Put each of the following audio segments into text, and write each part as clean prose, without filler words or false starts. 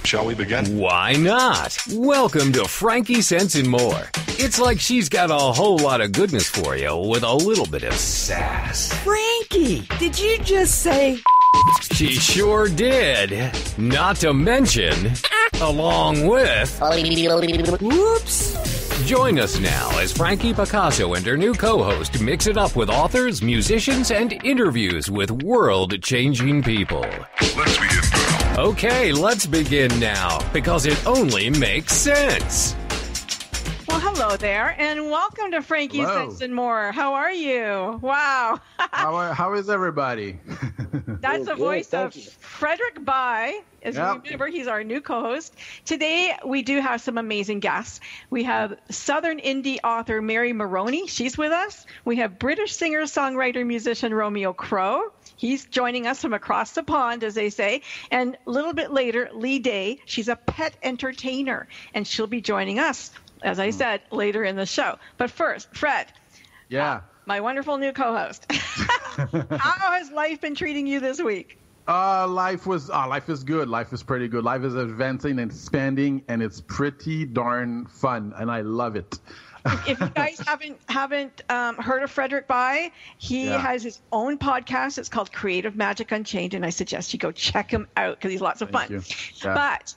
Shall we begin? Why not? Welcome to Frankie Sense and More. It's like she's got a whole lot of goodness for you with a little bit of sass. Frankie, did you just say... She sure did. Not to mention, along with... Whoops. Join us now as Frankie Picasso and her new co-host mix it up with authors, musicians, and interviews with world-changing people. Let's begin, pal. Okay, let's begin now, because it only makes sense. Well, hello there, and welcome to Frankie Sense and More. How are you? Wow. How is everybody? That's the voice of Frederick Bai. As you remember, he's our new co-host. Today, we do have some amazing guests. We have Southern indie author Mary Moroney. She's with us. We have British singer, songwriter, musician Romeo Crow. He's joining us from across the pond, as they say. And a little bit later, Lee Day. She's a pet entertainer, and she'll be joining us, as I said, later in the show. But first, Fred. Yeah. My wonderful new co-host. How has life been treating you this week? Life is good. Life is pretty good. Life is advancing and expanding, and it's pretty darn fun, and I love it. If you guys haven't heard of Frederick Bai, he has his own podcast. It's called Creative Magic Unchained, and I suggest you go check him out because he's lots of fun. But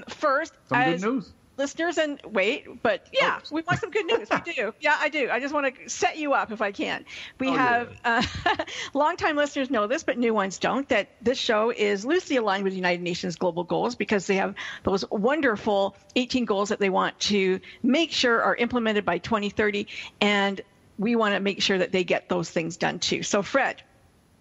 first, some good news. Listeners, we want some good news. We do. Yeah, I do. I just want to set you up if I can. We have longtime listeners know this, but new ones don't, that this show is loosely aligned with United Nations global goals because they have those wonderful 18 goals that they want to make sure are implemented by 2030, and we want to make sure that they get those things done too. So, Fred.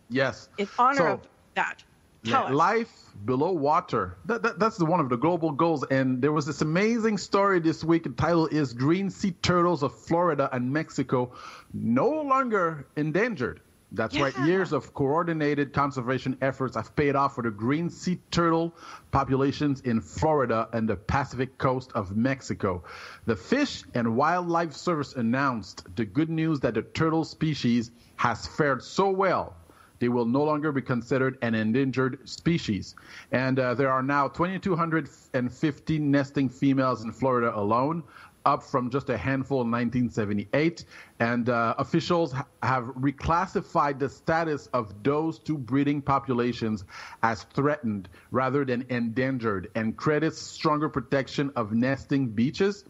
Yes. In honor of that, tell us. Life below water. That's one of the global goals. And there was this amazing story this week. The title is Green Sea Turtles of Florida and Mexico No Longer Endangered. That's right. Years of coordinated conservation efforts have paid off for the green sea turtle populations in Florida and the Pacific coast of Mexico. The Fish and Wildlife Service announced the good news that the turtle species has fared so well they will no longer be considered an endangered species. And there are now 2,250 nesting females in Florida alone, up from just a handful in 1978. And officials have reclassified the status of those two breeding populations as threatened rather than endangered, and credits stronger protection of nesting beaches,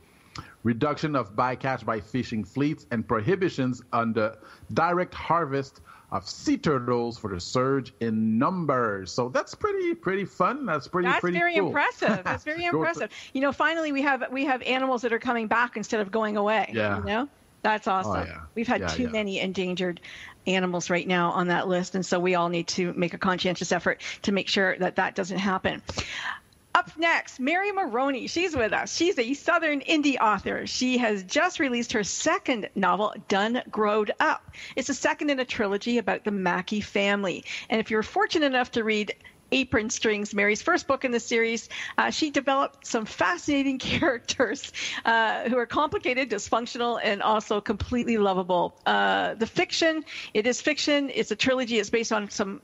reduction of bycatch by fishing fleets, and prohibitions on the direct harvest of sea turtles for the surge in numbers. So that's pretty fun. That's very cool. Impressive. That's very impressive. Finally we have animals that are coming back instead of going away. Yeah. That's awesome. We've had too many endangered animals right now on that list, and so we all need to make a conscientious effort to make sure that doesn't happen. Up next, Mary Moroney. She's with us. She's a Southern indie author. She has just released her second novel, Done Growed Up. It's the second in a trilogy about the Mackey family. And if you're fortunate enough to read Apron Strings, Mary's first book in the series, she developed some fascinating characters who are complicated, dysfunctional, and also completely lovable. It is fiction. It's a trilogy. It's based on some,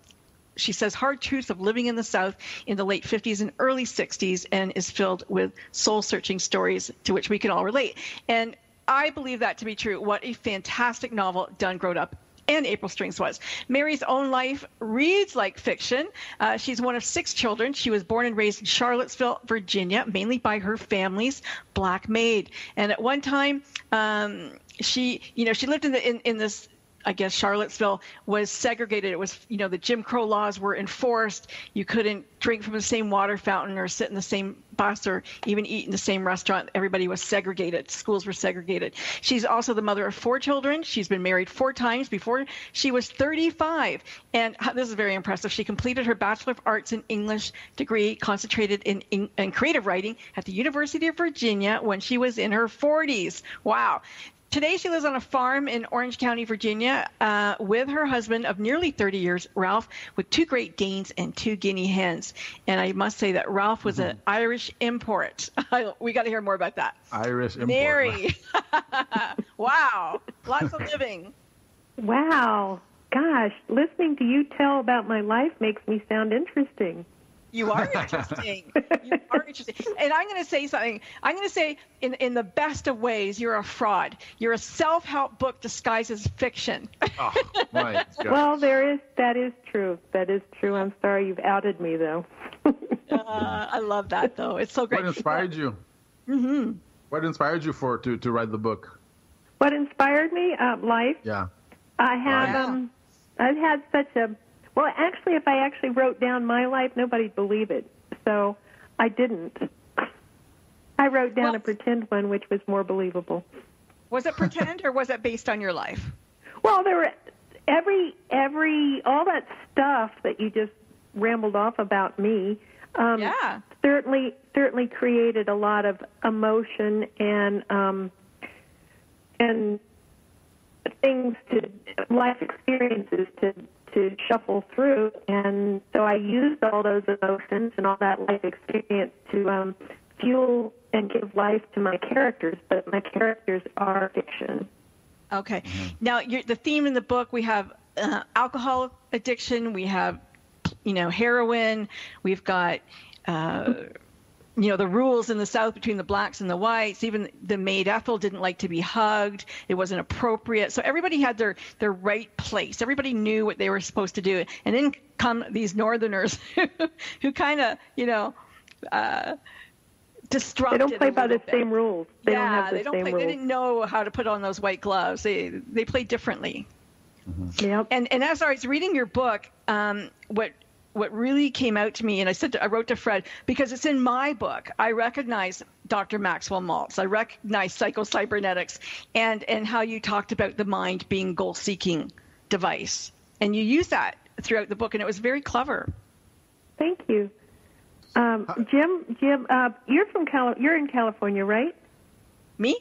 she says, hard truths of living in the South in the late 50s and early 60s, and is filled with soul-searching stories to which we can all relate. And I believe that to be true. What a fantastic novel Done Growed Up and April Strings was. Mary's own life reads like fiction. She's one of 6 children. She was born and raised in Charlottesville, Virginia, mainly by her family's black maid. And at one time, she lived in this, I guess, Charlottesville was segregated. It was, the Jim Crow laws were enforced. You couldn't drink from the same water fountain or sit in the same bus or even eat in the same restaurant. Everybody was segregated. Schools were segregated. She's also the mother of 4 children. She's been married 4 times before she was 35. And this is very impressive. She completed her Bachelor of Arts in English degree, concentrated in creative writing at the University of Virginia when she was in her 40s. Wow. Today, she lives on a farm in Orange County, Virginia, with her husband of nearly 30 years, Ralph, with 2 Great Danes and 2 Guinea hens. And I must say that Ralph was an Irish import. We got to hear more about that. Irish import. Mary. Wow. Lots of living. Wow. Gosh, listening to you tell about my life makes me sound interesting. You are interesting. You are interesting. And I'm going to say something. I'm going to say, in the best of ways, you're a fraud. You're a self-help book disguised as fiction. Oh, my God. Well, that is true. That is true. I'm sorry you've outed me, though. I love that, though. It's so great. What inspired you? Mm-hmm. What inspired you to write the book? What inspired me? Life. Yeah. I have. I've had such a. Well, actually, if I actually wrote down my life, nobody'd believe it. So I didn't. I wrote down a pretend one, which was more believable. Was it pretend, or was it based on your life? Well, there were all that stuff that you just rambled off about me. Certainly created a lot of emotion and things life experiences to shuffle through, and so I used all those emotions and all that life experience to fuel and give life to my characters, but my characters are fiction. Okay. Now, the theme in the book, we have alcohol addiction, we have, heroin, we've got, the rules in the South between the blacks and the whites. Even the maid Ethel didn't like to be hugged. It wasn't appropriate. So everybody had their right place. Everybody knew what they were supposed to do. And then come these Northerners who kind of, disrupted. They don't play by the same rules. They don't have the same rules. They didn't know how to put on those white gloves. They played differently. Mm-hmm. Yep. And as I was reading your book, what really came out to me, and I wrote to Fred, because it's in my book, I recognize Dr. Maxwell Maltz. I recognize psychocybernetics and how you talked about the mind being goal-seeking device. And you use that throughout the book, and it was very clever. Thank you. Jim, you're in California, right? Me?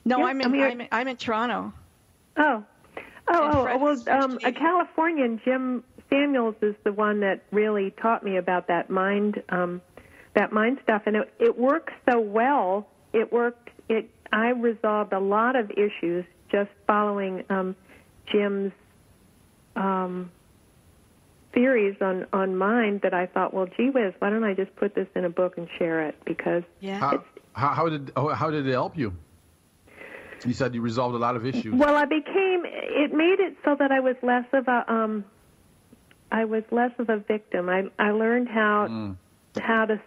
No, yeah, I'm in Toronto. Well, a Californian, Jim Samuels, is the one that really taught me about that mind stuff, and it works so well. I resolved a lot of issues just following Jim's theories on mind, that I thought, well, gee whiz, why don't I just put this in a book and share it? Because how did it help you? You said you resolved a lot of issues. Well, it made it so that I was less of a victim. I learned how to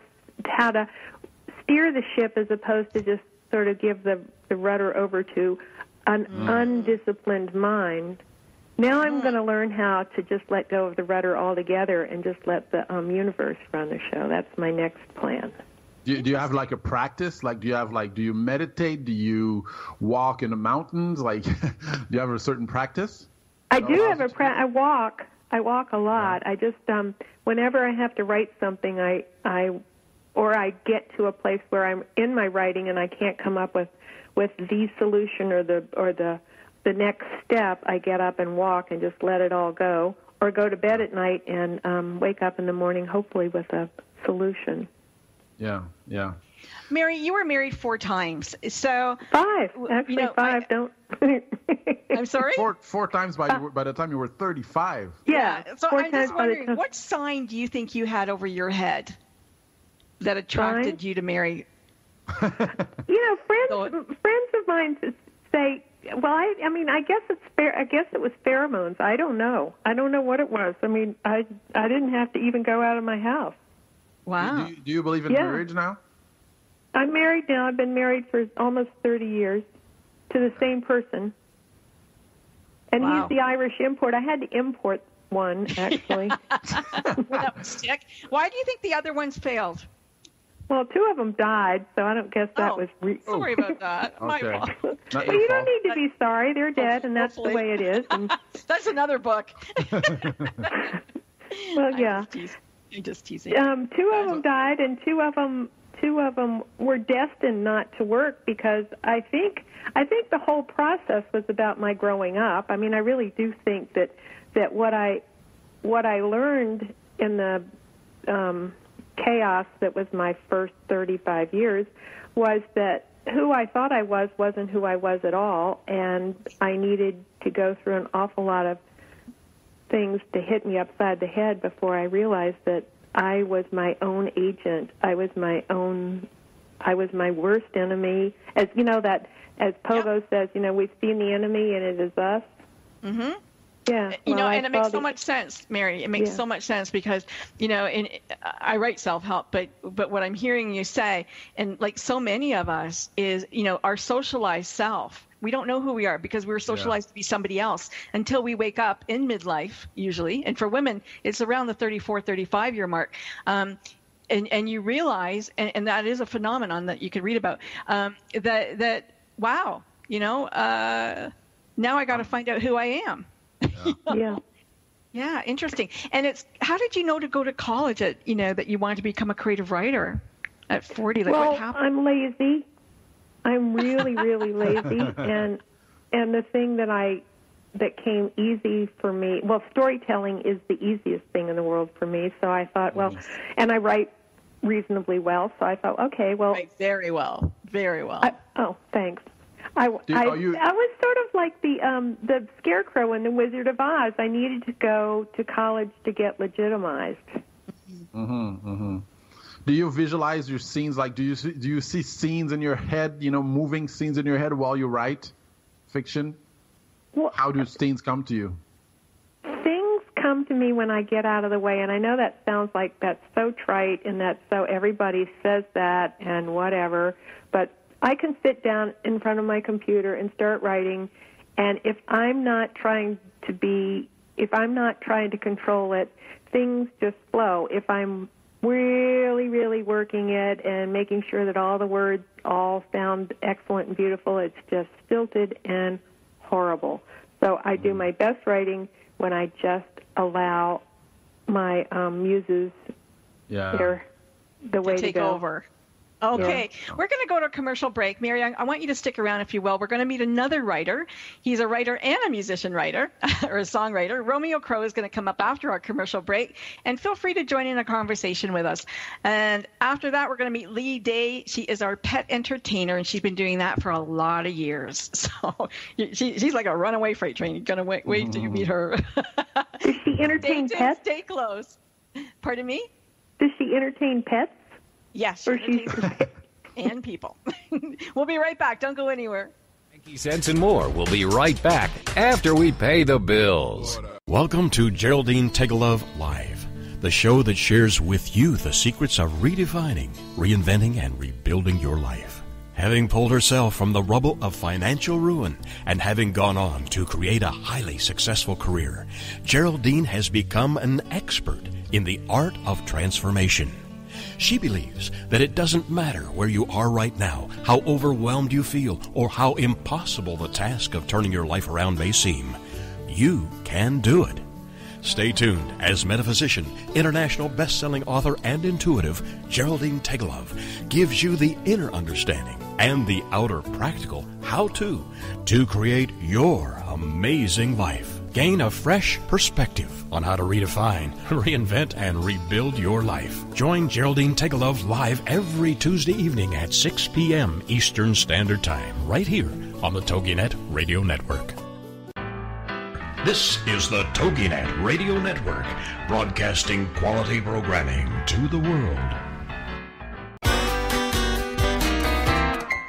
steer the ship, as opposed to just sort of give the rudder over to an undisciplined mind. Now I'm going to learn how to just let go of the rudder altogether and just let the universe run the show. That's my next plan. Do you have like a practice? Like, do you meditate? Do you walk in the mountains? Like, do you have a certain practice? I do have a practice. I walk a lot. I just, whenever I have to write something, or I get to a place where I'm in my writing and I can't come up with the solution or the next step, I get up and walk and just let it all go, or go to bed at night and wake up in the morning, hopefully with a solution. Yeah. Mary, you were married 4 times, so 5. Actually, 5. Don't. I'm sorry. 4 times by the time you were 35. Yeah. So I'm just wondering, what sign do you think you had over your head that attracted you to Mary? Friends of mine say, well, I guess it was pheromones. I don't know what it was. I didn't have to even go out of my house. Wow. Do you believe in marriage now? I'm married now. I've been married for almost 30 years to the same person. And he's the Irish import. I had to import one, actually. That would stick. Why do you think the other ones failed? Well, 2 of them died, so I don't guess that was... Sorry about that. My fault. Well, you don't need to be sorry. They're dead, and that's the way it is. And... That's another book. Well, yeah. I'm just teasing. 2 of them died, and 2 of them were destined not to work, because I think the whole process was about my growing up. I really do think that what I learned in the chaos that was my first 35 years was that who I thought I was wasn't who I was at all, and I needed to go through an awful lot of things to hit me upside the head before I realized that I was my own agent. I was my worst enemy. As you know, that as Pogo says, we've seen the enemy and it is us. Mm-hmm. Yeah. And it makes so much sense, Mary. It makes so much sense because, I write self-help, but what I'm hearing you say, and like so many of us, is, our socialized self. We don't know who we are because we were socialized to be somebody else until we wake up in midlife, usually. And for women, it's around the 34, 35-year mark. And you realize, and that is a phenomenon that you could read about, that wow, now I got to find out who I am. Yeah. Yeah, interesting. And how did you know to go to college that you wanted to become a creative writer at 40? Like, what happened? I'm lazy. I'm really, really lazy, and the thing that came easy for me, storytelling is the easiest thing in the world for me. So I thought, and I write reasonably well. So I thought, okay, well, right, very well, very well. Thanks. I was sort of like the Scarecrow in The Wizard of Oz. I needed to go to college to get legitimized. Mm-hmm. Mm-hmm. Do you visualize your scenes? Like, do you see scenes in your head? Moving scenes in your head while you write fiction. Well, how do scenes come to you? Things come to me when I get out of the way, and I know that sounds like that's so trite, and that's so everybody says that and whatever. But I can sit down in front of my computer and start writing, and if I'm not trying to control it, things just flow. If I'm really, really working it and making sure that all the words all sound excellent and beautiful, it's just stilted and horrible. So I do my best writing when I just allow my muses the way to take go. over. Okay, we're going to go to a commercial break. Mary, I want you to stick around, if you will. We're going to meet another writer. He's a writer and a musician-writer, or a songwriter. Romeo Crow is going to come up after our commercial break, and feel free to join in a conversation with us. And after that, we're going to meet Lee Day. She is our pet entertainer, and she's been doing that for a lot of years. So she's like a runaway freight train. You're going to wait till you meet her. Does she entertain pets? Stay close. Pardon me? Does she entertain pets? Yes, and people. We'll be right back. Don't go anywhere. Frankie Cents and More. We'll be right back after we pay the bills. Welcome to Geraldine Tegelov Live, the show that shares with you the secrets of redefining, reinventing, and rebuilding your life. Having pulled herself from the rubble of financial ruin and having gone on to create a highly successful career, Geraldine has become an expert in the art of transformation. She believes that it doesn't matter where you are right now, how overwhelmed you feel, or how impossible the task of turning your life around may seem. You can do it. Stay tuned as metaphysician, international best-selling author, and intuitive Geraldine Tegelov gives you the inner understanding and the outer practical how-to to create your amazing life. Gain a fresh perspective on how to redefine, reinvent, and rebuild your life. Join Geraldine Tegelov live every Tuesday evening at 6 p.m. Eastern Standard Time, right here on the TogiNet Radio Network. This is the TogiNet Radio Network, broadcasting quality programming to the world.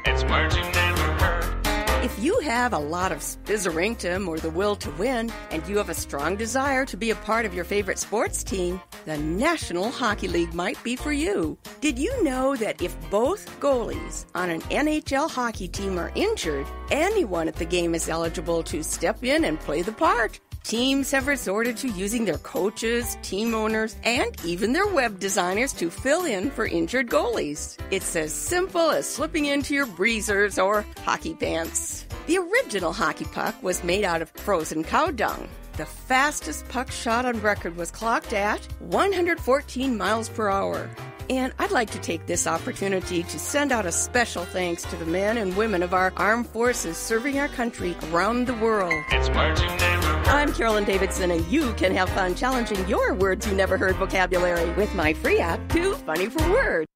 It's words you never heard. If you have a lot of spizzerinctum or the will to win, and you have a strong desire to be a part of your favorite sports team, the National Hockey League might be for you. Did you know that if both goalies on an NHL hockey team are injured, anyone at the game is eligible to step in and play the part? Teams have resorted to using their coaches, team owners, and even their web designers to fill in for injured goalies. It's as simple as slipping into your breezers or hockey pants. The original hockey puck was made out of frozen cow dung. The fastest puck shot on record was clocked at 114 miles per hour. And I'd like to take this opportunity to send out a special thanks to the men and women of our armed forces serving our country around the world. It's words you never heard. I'm Carolyn Davidson, and you can have fun challenging your words you never heard vocabulary with my free app, Too Funny for Words.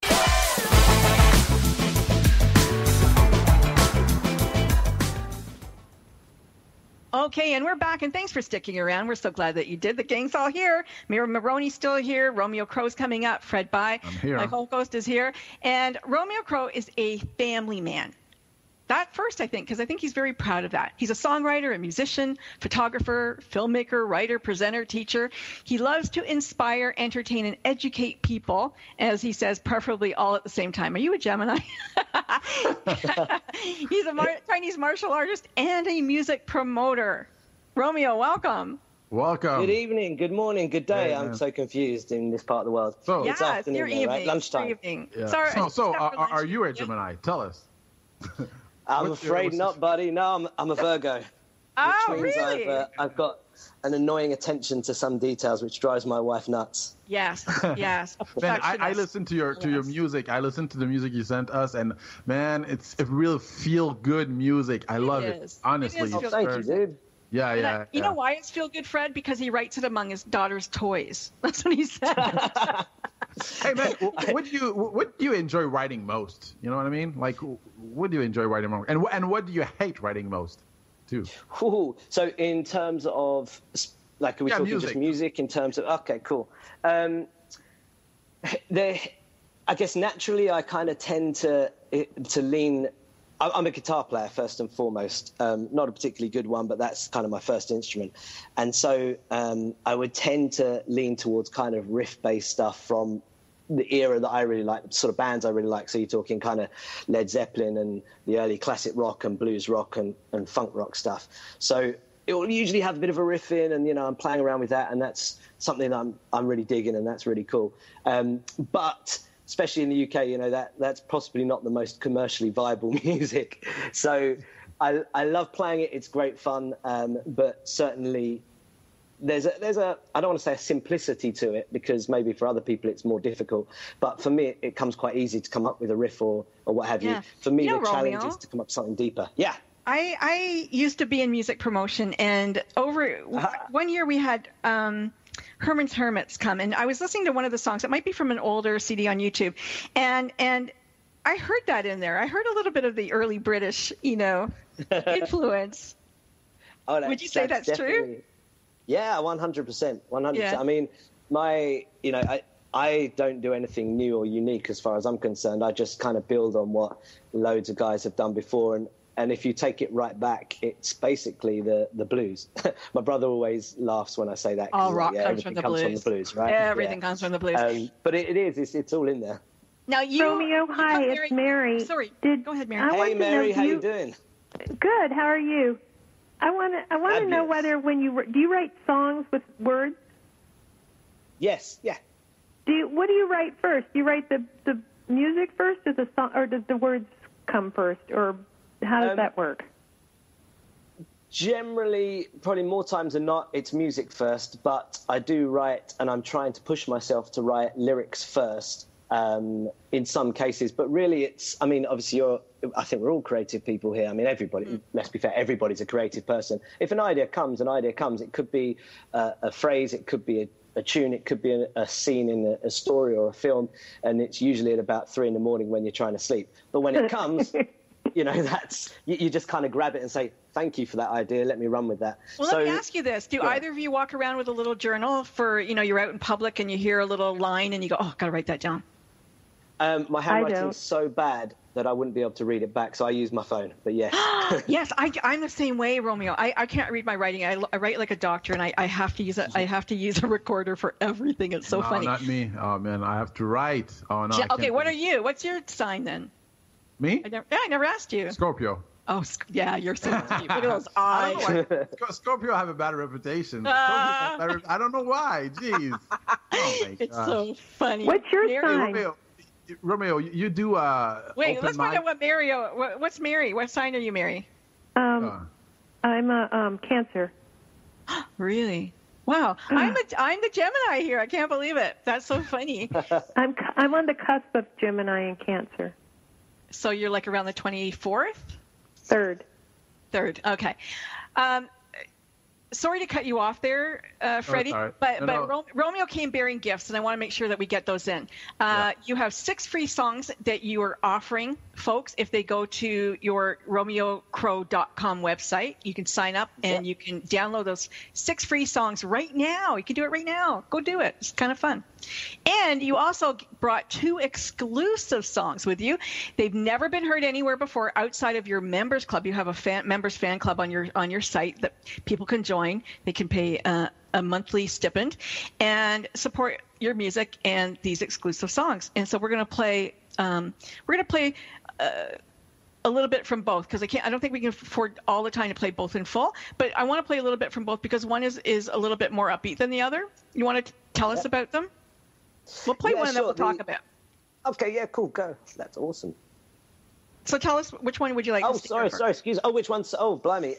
Okay, and we're back, and thanks for sticking around. We're so glad that you did. The gang's all here. Mary Moroney's still here. Romeo Crow's coming up. Fred By, I'm here. my co-host, is here. And Romeo Crow is a family man. That first, I think, because I think he's very proud of that. He's a songwriter, a musician, photographer, filmmaker, writer, presenter, teacher. He loves to inspire, entertain, and educate people, as he says, preferably all at the same time. Are you a Gemini? He's a Chinese martial artist and a music promoter. Romeo, welcome. Welcome. Good evening, good morning, good day. I'm so confused in this part of the world. So, yeah, it's afternoon, your evening. right? Lunchtime. Your evening. Yeah. Sorry, So are you a Gemini? Tell us. I'm afraid not, buddy. No, I'm a Virgo. Oh, which means really? I've got an annoying attention to some details, which drives my wife nuts. Yes. Man, I listened to your music. I listened to the music you sent us, and man, it's real feel good music. I love it. Honestly, thank you, dude. Yeah. You know why it's feel good, Fred? Because he writes it among his daughter's toys. That's what he said. Hey man, what do you enjoy writing most? You know what I mean? Like, what do you enjoy writing most, and what do you hate writing most, too? Ooh, so in terms of, like, are we talking just music? In terms of, okay, cool. I guess naturally I kind of tend to lean. I'm a guitar player first and foremost, not a particularly good one, but that's kind of my first instrument. And so I would tend to lean towards kind of riff-based stuff from the era that I really like, sort of bands I really like. So you're talking kind of Led Zeppelin and the early classic rock and blues rock and funk rock stuff. So it will usually have a bit of a riff in, and, you know, I'm playing around with that, and that's something that I'm really digging, and that's really cool. But especially in the UK, you know, that's possibly not the most commercially viable music. So I love playing it. It's great fun. But certainly there's a I don't want to say a simplicity to it, because maybe for other people it's more difficult. But for me, it comes quite easy to come up with a riff or what have you. For me, the challenge is to come up with something deeper. Yeah. I used to be in music promotion, and over 1 year we had Herman's Hermits come, and I was listening to one of the songs. It might be from an older CD on YouTube, and I heard that in there. I heard a little bit of the early British, influence. Would you say that's true? Yeah, 100%. 100%. Yeah. I mean, I don't do anything new or unique as far as I'm concerned. I just kind of build on what loads of guys have done before, and if you take it right back, it's basically the blues. My brother always laughs when I say that. All rock comes from the blues, right? Everything comes from the blues. But it is. It's all in there. Now, Romeo, hi, it's Mary. Sorry, go ahead, Mary. Hey, Mary, how you doing? Good. How are you? I want to know whether do you write songs with words? Yes. Yeah. What do you write first? Do you write the music first, or the song, or does the words come first, or how does that work? Generally, probably more times than not, it's music first, but I do write, and I'm trying to push myself to write lyrics first in some cases. But really, obviously I think we're all creative people here. I mean, everybody, let's be fair, everybody's a creative person. If an idea comes. It could be a phrase, it could be a tune, it could be a scene in a story or a film, and it's usually at about 3 a.m. when you're trying to sleep. But when it comes... you just kind of grab it and say, thank you for that idea, let me run with that. Well, let me ask you this. Do either of you walk around with a little journal for, you're out in public and you hear a little line and you go, got to write that down? My handwriting is so bad that I wouldn't be able to read it back, so I use my phone, but yes. Yes, I'm the same way, Romeo. I can't read my writing. I write like a doctor, and I have to use a recorder for everything. It's so funny. Not me. Oh, man, I have to write. Oh, no. Okay, what are you? What's your sign then? Me? I never asked you. Scorpio. Oh, yeah, you're so cute. Look at those eyes. Scorpio have a bad reputation. I don't know why. Jeez. It's so funny. What's your sign? Romeo, you do Wait, let's find out what what's Mary? What sign are you, Mary? I'm a Cancer. Really? Wow. I'm the Gemini here. I can't believe it. That's so funny. I'm on the cusp of Gemini and Cancer. So you're like around the 24th? Third. Okay. Sorry to cut you off there, Freddie, but Romeo came bearing gifts, and I want to make sure that we get those in. You have 6 free songs that you are offering folks if they go to your romeocrow.com website. You can sign up, and you can download those 6 free songs right now. You can do it right now. Go do it. It's kind of fun. And you also brought 2 exclusive songs with you. They've never been heard anywhere before outside of your members club. You have a members fan club on your site that people can join. They can pay a monthly stipend and support your music and these exclusive songs. And so we're going to play a little bit from both, because I don't think we can afford all the time to play both in full. But I want to play a little bit from both because one is a little bit more upbeat than the other. You want to tell us about them? We'll play one and then we'll talk about. Okay, yeah, cool, go. That's awesome. So tell us, which one would you like to stick sorry, excuse me. Oh, which one? Oh, blimey.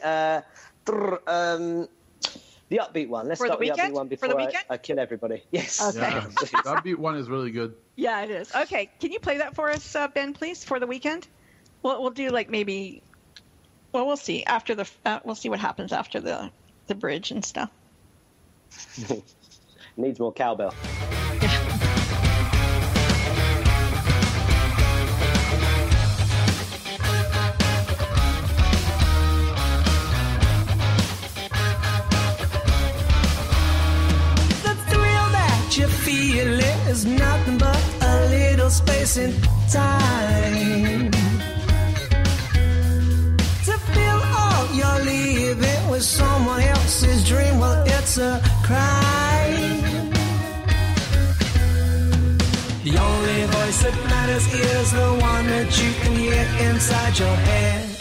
The upbeat one. Let's start with the upbeat one before I kill everybody. Yes. Okay. Yeah, the upbeat one is really good. Yeah, it is. Okay, can you play that for us, Ben, please, for the weekend? We'll do like maybe. Well, we'll see after the. We'll see what happens after the bridge and stuff. Needs more cowbell. Is nothing but a little space in time to fill all your living with someone else's dream. Well, it's a crime. The only voice that matters is the one that you can hear inside your head.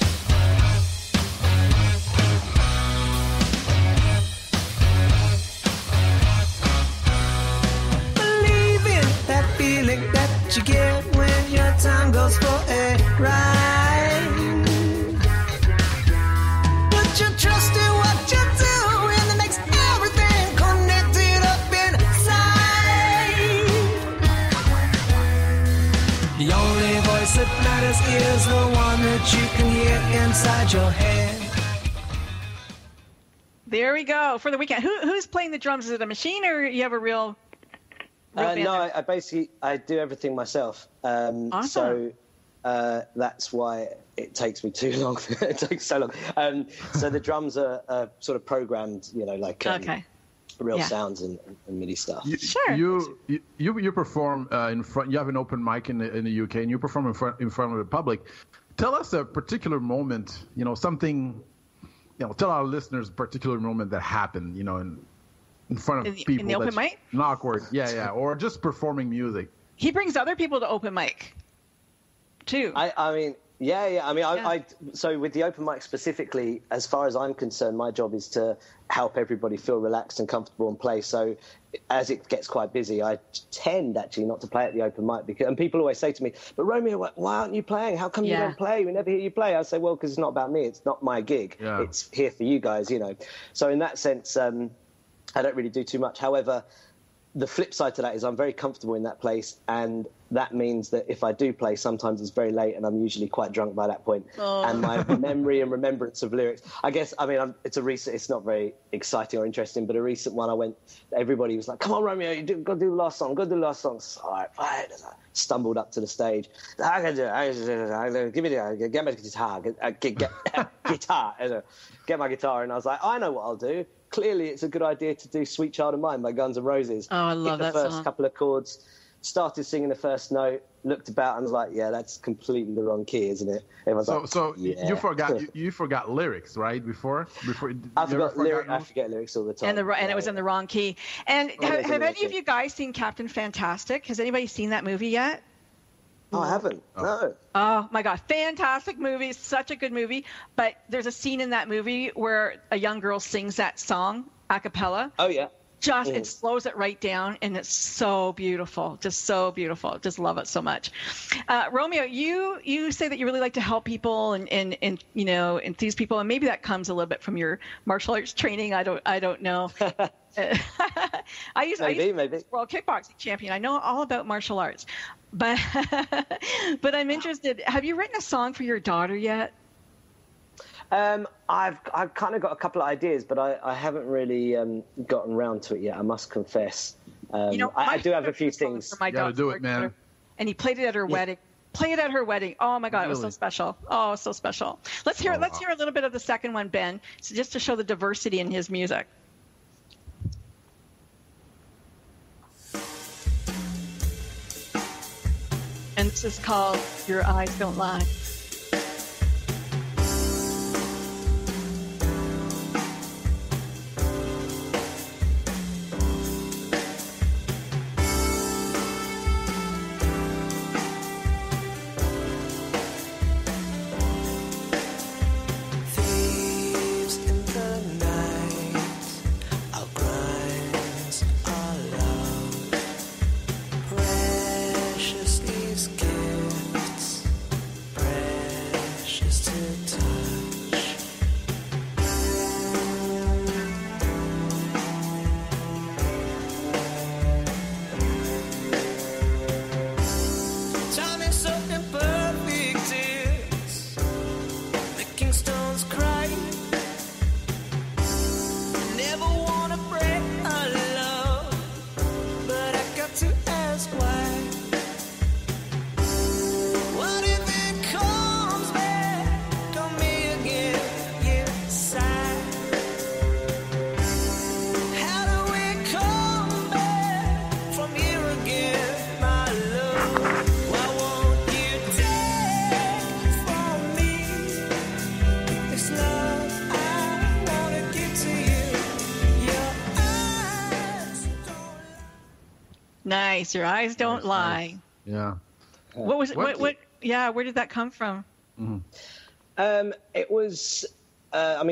You get when your time goes for a ride. Put your trust in what you do, and it makes everything connected up inside. The only voice that matters is the one that you can hear inside your head. There we go for the weekend. Who's playing the drums? Is it a machine, or you have a real? No, I do everything myself. Awesome. So that's why it takes me too long. It takes so long. So the drums are sort of programmed, like real sounds and MIDI stuff. Sure. You perform in front. You have an open mic in the UK, and you perform in front of the public. Tell us a particular moment. Something. Tell our listeners a particular moment that happened. In front of people. In the open mic? Awkward. Yeah. Or just performing music. He brings other people to open mic, too. I mean, so with the open mic specifically, as far as I'm concerned, my job is to help everybody feel relaxed and comfortable and play. So as it gets quite busy, I tend actually not to play at the open mic. And people always say to me, but Romeo, why aren't you playing? How come you don't play? We never hear you play. I say, well, because it's not about me. It's not my gig. Yeah. It's here for you guys, So in that sense, I don't really do too much. However, the flip side to that is I'm very comfortable in that place, and that means that if I do play, sometimes it's very late, and I'm usually quite drunk by that point. Oh. And my memory and remembrance of lyrics, it's not very exciting or interesting, but a recent one I went, everybody was like, come on, Romeo, go do the last song, go do the last song. So, all right, fine. I stumbled up to the stage. I can do it. Give me the, get my guitar, get my guitar. And I was like, I know what I'll do. Clearly, it's a good idea to do Sweet Child of Mine by Guns N' Roses. Oh, I love that song. The first couple of chords, started singing the first note, looked about and was like, yeah, that's completely the wrong key, isn't it? You forgot lyrics, right? Before I forget lyrics all the time. And it was in the wrong key. And have any of you guys seen Captain Fantastic? Has anybody seen that movie yet? Oh, I haven't. No. Oh, my God. Fantastic movie. Such a good movie. But there's a scene in that movie where a young girl sings that song a cappella. Oh, yeah. It slows it right down, and it's so beautiful. Just so beautiful. Just love it so much. Romeo, you say that you really like to help people and enthuse people, and maybe that comes a little bit from your martial arts training. I don't know. I used to be world kickboxing champion. I know all about martial arts, but I'm interested. Have you written a song for your daughter yet? I've kind of got a couple of ideas, but I haven't really gotten round to it yet, I must confess. I do have a few things. You got to do it, man. And he played it at her wedding. Play it at her wedding. Oh my God, really? It was so special. Oh, so special. Let's hear a little bit of the second one, Ben, so just to show the diversity in his music. And this is called Your Eyes Don't Lie. Nice. Your eyes don't lie. Yeah. What was it? What? Yeah. Where did that come from? Mm-hmm. It was.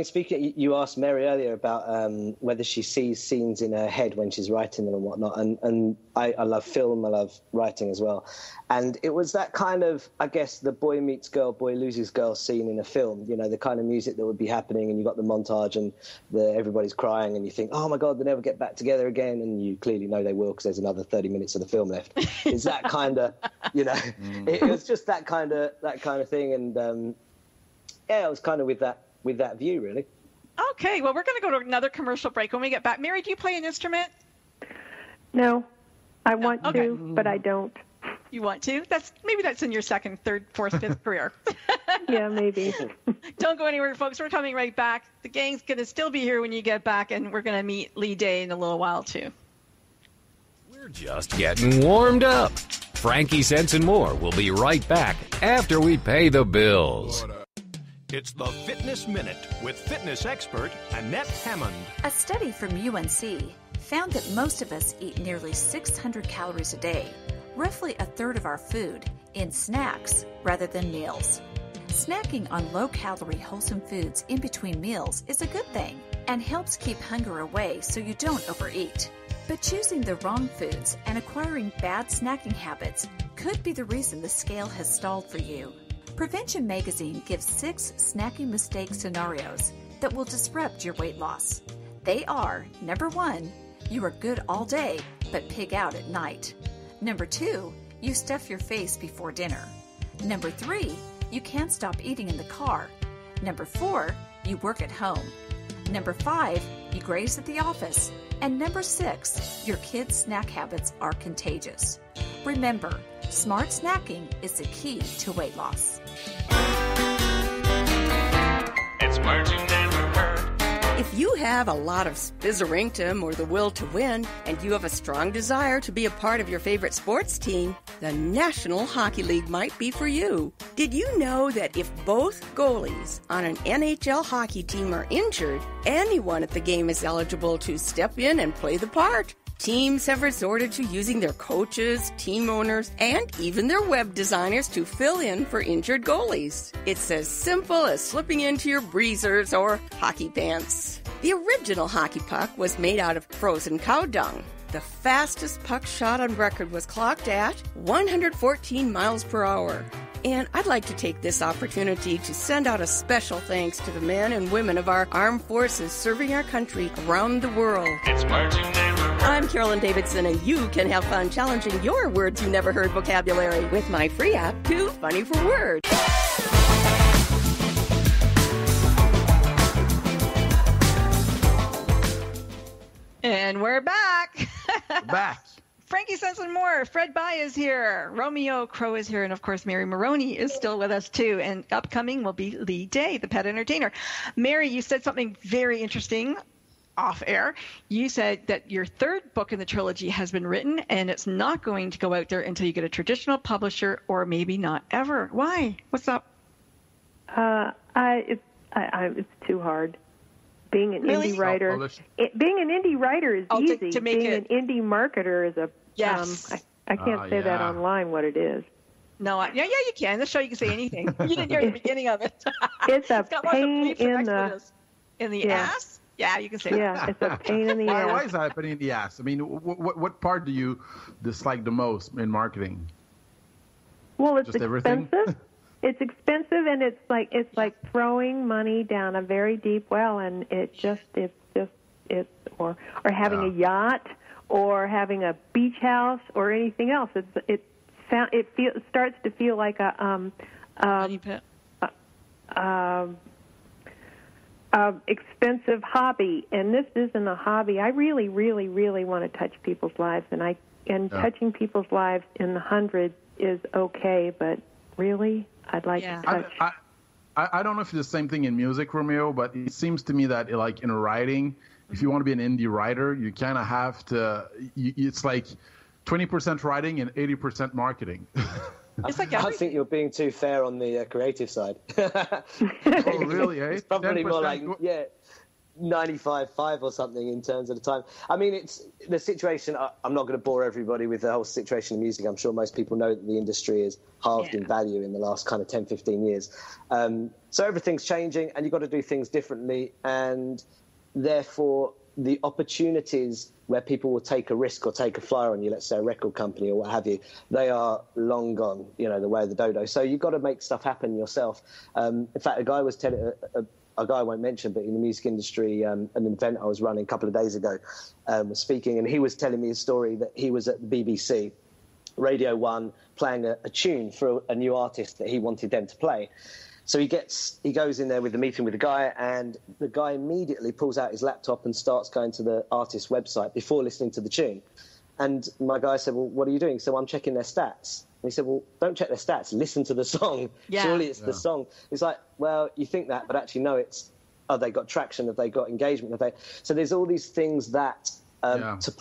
Speaking, you asked Mary earlier about whether she sees scenes in her head when she's writing them and whatnot. And I love film. I love writing as well. And it was that kind of, I guess, the boy meets girl, boy loses girl scene in a film. You know, the kind of music that would be happening, and you got the montage, and everybody's crying, and you think, oh my God, they never get back together again. And you clearly know they will, because there's another 30 minutes of the film left. It's that kind of, it was just that kind of thing. And I was kind of with that view, really. Okay, well, we're going to go to another commercial break when we get back. Mary, do you play an instrument? No, I want to, but I don't. You want to? Maybe that's in your second, third, fourth, fifth career. Yeah, maybe. Don't go anywhere, folks. We're coming right back. The gang's going to still be here when you get back, and we're going to meet Lee Day in a little while, too. We're just getting warmed up. Frankie Sense and More will be right back after we pay the bills. It's the Fitness Minute with fitness expert Annette Hammond. A study from UNC found that most of us eat nearly 600 calories a day, roughly a third of our food, in snacks rather than meals. Snacking on low-calorie, wholesome foods in between meals is a good thing and helps keep hunger away so you don't overeat. But choosing the wrong foods and acquiring bad snacking habits could be the reason the scale has stalled for you. Prevention Magazine gives 6 snacking mistake scenarios that will disrupt your weight loss. They are, number 1, you are good all day, but pig out at night. Number 2, you stuff your face before dinner. Number 3, you can't stop eating in the car. Number 4, you work at home. Number 5, you graze at the office. And number 6, your kids' snack habits are contagious. Remember, smart snacking is the key to weight loss. It's words you never heard. If you have a lot of spizzerinctum or the will to win, and you have a strong desire to be a part of your favorite sports team, the National Hockey League might be for you. Did you know that if both goalies on an NHL hockey team are injured, anyone at the game is eligible to step in and play the part? Teams have resorted to using their coaches, team owners, and even their web designers to fill in for injured goalies. It's as simple as slipping into your breezers or hockey pants. The original hockey puck was made out of frozen cow dung. The fastest puck shot on record was clocked at 114 miles per hour. And I'd like to take this opportunity to send out a special thanks to the men and women of our armed forces serving our country around the world. It's words you never heard. I'm Carolyn Davidson, and you can have fun challenging your words you never heard vocabulary with my free app, Too Funny for Words. And we're back. Back. Frankie Sense and More. Fred Bai is here. Romeo Crow is here. And, of course, Mary Moroney is still with us, too. And upcoming will be Lee Day, the pet entertainer. Mary, you said something very interesting off air. You said that your third book in the trilogy has been written, and it's not going to go out there until you get a traditional publisher, or maybe not ever. Why? What's up? It's too hard. Being an indie writer, being an indie writer is easy. To make being it... an indie marketer is a yes. I can't say that online what it is. No, yeah, you can. This show you can say anything. You didn't hear the beginning of it. It's a pain in the ass. Yeah, you can say that. Yeah, it's a pain in the ass. Why is that a pain in the ass? I mean, what part do you dislike the most in marketing? Well, it's expensive. Everything? It's expensive, and it's like throwing money down a very deep well, and it's or having a yacht, or having a beach house, or anything else. It starts to feel like a expensive hobby, and this isn't a hobby. I really, really, really want to touch people's lives, and touching people's lives in the hundreds is okay, but really, I'd like to touch. I don't know if it's the same thing in music, Romeo, but it seems to me that, like, in writing, if you want to be an indie writer, you kind of have to. It's like 20% writing and 80% marketing. It's like I think you're being too fair on the creative side. Oh, really? Eh? It's probably more like 95-5 or something in terms of the time. I mean, it's the situation. I'm not going to bore everybody with the whole situation in music. I'm sure most people know that the industry is halved in value in the last kind of 10, 15 years. So everything's changing, and you've got to do things differently. And therefore, the opportunities where people will take a risk or take a flyer on you, let's say a record company or what have you, they are long gone, the way of the dodo. So you've got to make stuff happen yourself. In fact, a guy was telling... a guy I won't mention, but in the music industry, an event I was running a couple of days ago, was speaking, and he was telling me a story that he was at the BBC, Radio 1, playing a tune for a new artist that he wanted them to play. So he goes in there with the meeting with the guy, and the guy immediately pulls out his laptop and starts going to the artist's website before listening to the tune. And my guy said, well, what are you doing? So I'm checking their stats. And he said, well, don't check their stats. Listen to the song. Yeah. Surely it's the song. It's like, well, you think that, but actually, no, it's, they got traction? Have they got engagement? So there's all these things that,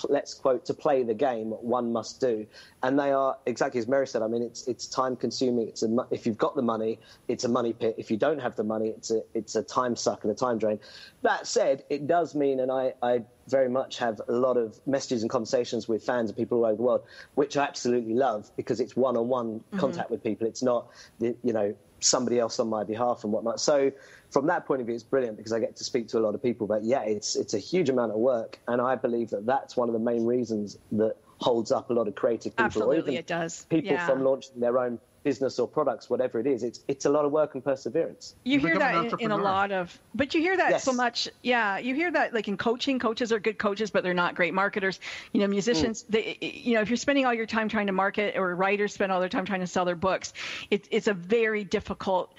let's quote, to play the game, one must do. And they are, exactly as Mary said, I mean, it's time-consuming. If you've got the money, it's a money pit. If you don't have the money, it's a time suck and a time drain. That said, it does mean, and I very much have a lot of messages and conversations with fans and people all over the world, which I absolutely love, because it's one-on-one contact with people. It's not, somebody else on my behalf and whatnot. So from that point of view, it's brilliant, because I get to speak to a lot of people. But yeah, it's a huge amount of work, and I believe that that's one of the main reasons that holds up a lot of creative people. Absolutely, or even it does. People from launching their own business or products, whatever it is. It's a lot of work and perseverance. You hear that in a lot of, but you hear that so much. Yeah, you hear that like in coaching. Coaches are good coaches, but they're not great marketers. Musicians, they, if you're spending all your time trying to market, or writers spend all their time trying to sell their books, it's a very difficult,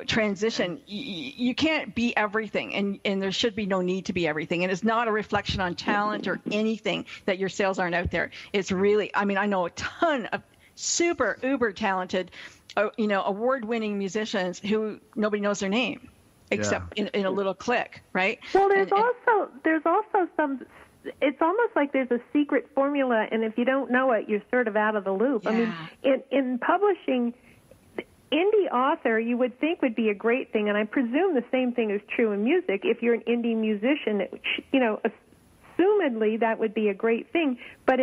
transition. You can't be everything, and there should be no need to be everything. And it's not a reflection on talent or anything that your sales aren't out there. It's really, I mean, I know a ton of super uber talented, award-winning musicians who nobody knows their name except in a little clique, right? Well, there's also some. It's almost like there's a secret formula, and if you don't know it, you're sort of out of the loop. Yeah. I mean, in publishing, indie author, you would think would be a great thing, and I presume the same thing is true in music. If you're an indie musician, assumedly that would be a great thing, but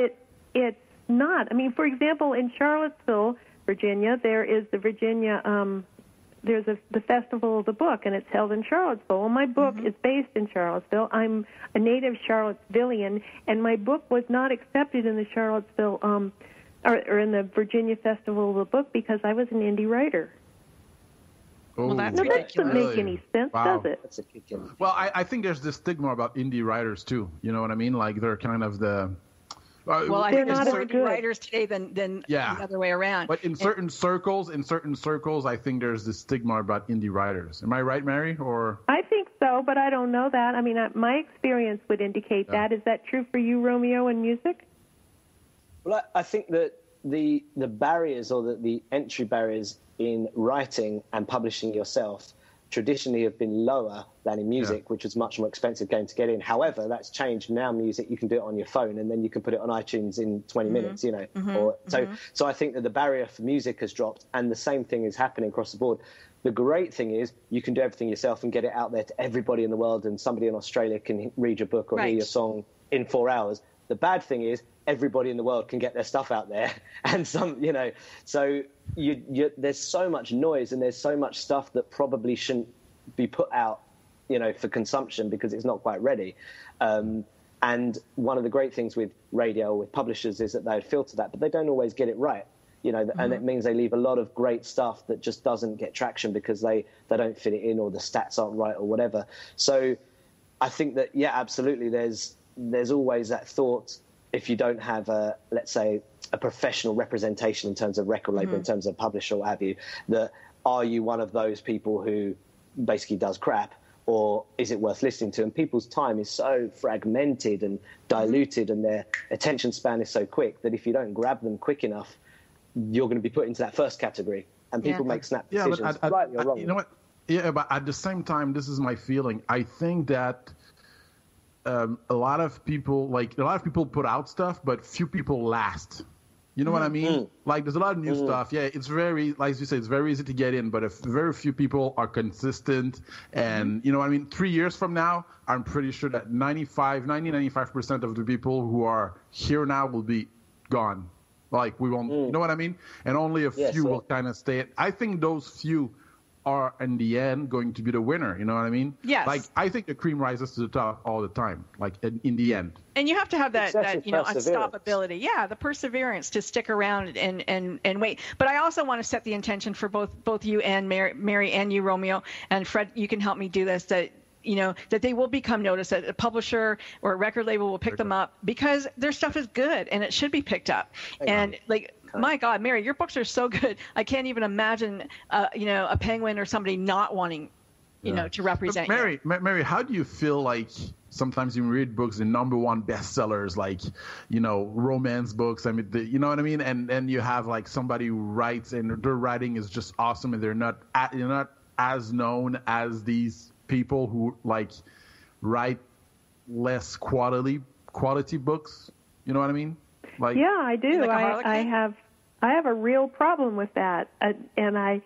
it's not. I mean, for example, in Charlottesville, Virginia, there is the there's the Festival of the Book, and it's held in Charlottesville. Well, my book is based in Charlottesville. I'm a native Charlottesvillian, and my book was not accepted in the Charlottesville or in the Virginia Festival of the Book because I was an indie writer. Well, that doesn't make any sense, does it? That's a kick in. Well, I think there's this stigma about indie writers too. You know what I mean? Like they're kind of Well, I think there's more indie writers today than the other way around. But in certain circles, I think there's this stigma about indie writers. Am I right, Mary? Or I think so, but I don't know that. I mean, my experience would indicate that. Is that true for you, Romeo, in music? Well, I think that the barriers or the entry barriers in writing and publishing yourself traditionally have been lower than in music, which was much more expensive game to get in. However, that's changed. Now music, you can do it on your phone and then you can put it on iTunes in 20 minutes, So I think that the barrier for music has dropped, and the same thing is happening across the board. The great thing is you can do everything yourself and get it out there to everybody in the world, and somebody in Australia can read your book or hear your song in 4 hours. The bad thing is everybody in the world can get their stuff out there, and so there's so much noise and there's so much stuff that probably shouldn't be put out, for consumption because it's not quite ready. And one of the great things with radio, with publishers, is that they filter that, but they don't always get it right. And it means they leave a lot of great stuff that just doesn't get traction because they don't fit it in, or the stats aren't right, or whatever. So I think that, absolutely, there's always that thought, if you don't have let's say a professional representation in terms of record label, in terms of publisher, or what have you, that are you one of those people who basically does crap, or is it worth listening to? And people's time is so fragmented and diluted, and their attention span is so quick that if you don't grab them quick enough, you're going to be put into that first category, and people make snap decisions, rightly or wrong. You know what? Yeah, but at the same time, this is my feeling. I think that a lot of people put out stuff, but few people last. You know what I mean? Like, there's a lot of new stuff. Yeah, it's very, like you say, it's very easy to get in, but if very few people are consistent, and you know what I mean? 3 years from now, I'm pretty sure that 95% of the people who are here now will be gone. Like, we won't, you know what I mean? And only a few will kind of stay. I think those few are, in the end, going to be the winner. You know what I mean? Yes. Like, I think the cream rises to the top all the time, like, in the end. And you have to have that unstoppability. Yeah, the perseverance to stick around and wait. But I also want to set the intention for both you and Mary and you, Romeo, and Fred, you can help me do this, that they will become noticed, that a publisher or a record label will pick them up because their stuff is good and it should be picked up. And my God, Mary, your books are so good. I can't even imagine, a Penguin or somebody not wanting, to represent you. Mary, how do you feel like sometimes you read books, the #1 bestsellers, like, romance books? I mean, you know what I mean? And you have like somebody who writes and their writing is just awesome, and they're not as known as these people who like write less quality books. You know what I mean? Like, yeah, I do. Like I have a real problem with that, and I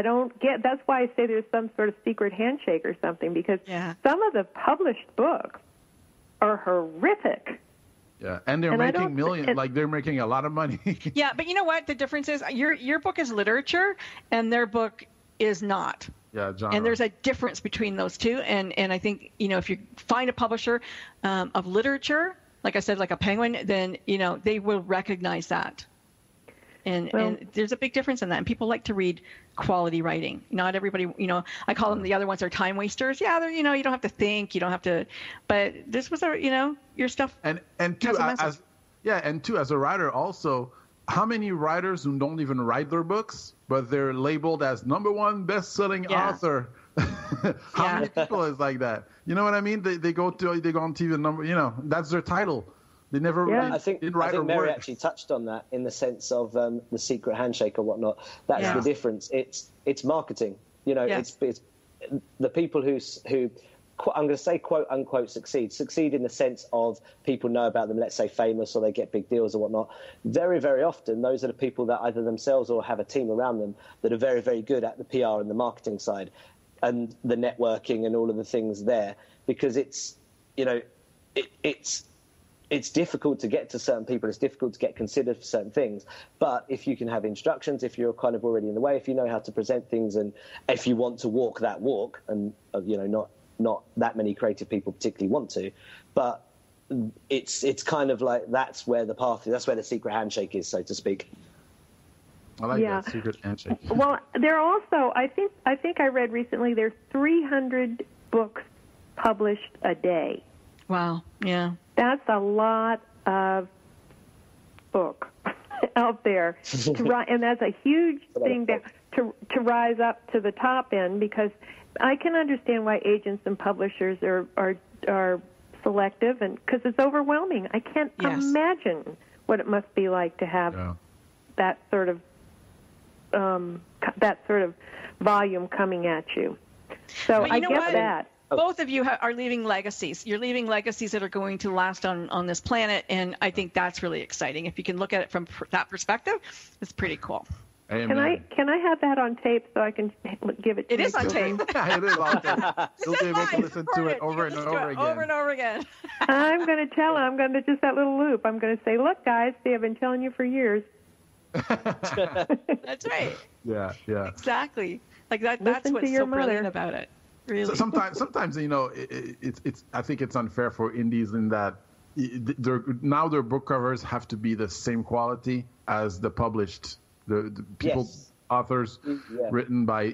don't get. That's why I say there's some sort of secret handshake or something, because some of the published books are horrific. Yeah, and they're making millions. Like, they're making a lot of money. Yeah, but you know what? The difference is your book is literature, and their book is not. Yeah, genre. And there's a difference between those two. And I think, if you find a publisher of literature, like I said, like a Penguin, then, they will recognize that. And there's a big difference in that. And people like to read quality writing. Not everybody, I call them, the other ones are time wasters. Yeah, they're, you don't have to think, you don't have to, but this was your stuff. And two, as a writer also, how many writers who don't even write their books, but they're labeled as #1 best-selling author? How many people is like that? You know what I mean? They go on TV, that's their title. They never really I think Mary actually touched on that in the sense of the secret handshake or whatnot. That's the difference. It's marketing. It's the people who I'm going to say quote unquote succeed in the sense of people know about them, let's say famous, or they get big deals or whatnot. Very, very often those are the people that either themselves or have a team around them that are very, very good at the PR and the marketing side and the networking and all of the things there, because it's difficult to get to certain people. It's difficult to get considered for certain things. But if you can have instructions, if you're kind of already in the way, if you know how to present things, and if you want to walk that walk, and not that many creative people particularly want to, but it's kind of like that's where the path is. That's where the secret handshake is, so to speak. I like that secret handshake. Well, there are also, I think I read recently, there's 300 books published a day. Wow. Yeah. That's a lot of book out there, and that's a huge thing to rise up to the top end, because I can understand why agents and publishers are selective, and because it's overwhelming. I can't imagine what it must be like to have that sort of volume coming at you. So I get that. Both of you are leaving legacies. You're leaving legacies that are going to last on this planet, and I think that's really exciting. If you can look at it from that perspective, it's pretty cool. Amen. Can I have that on tape so I can give it to you? It is on tape. Yeah, it is on tape. You'll be able to listen to it over and over again. Over and over again. I'm going to tell him. I'm going to just that little loop. I'm going to say, look, guys, see, I've been telling you for years. That's right. Yeah. Exactly. Like that. That's what's so brilliant about it. Really. So sometimes it's. I think it's unfair for indies in that now their book covers have to be the same quality as the published, the people authors written by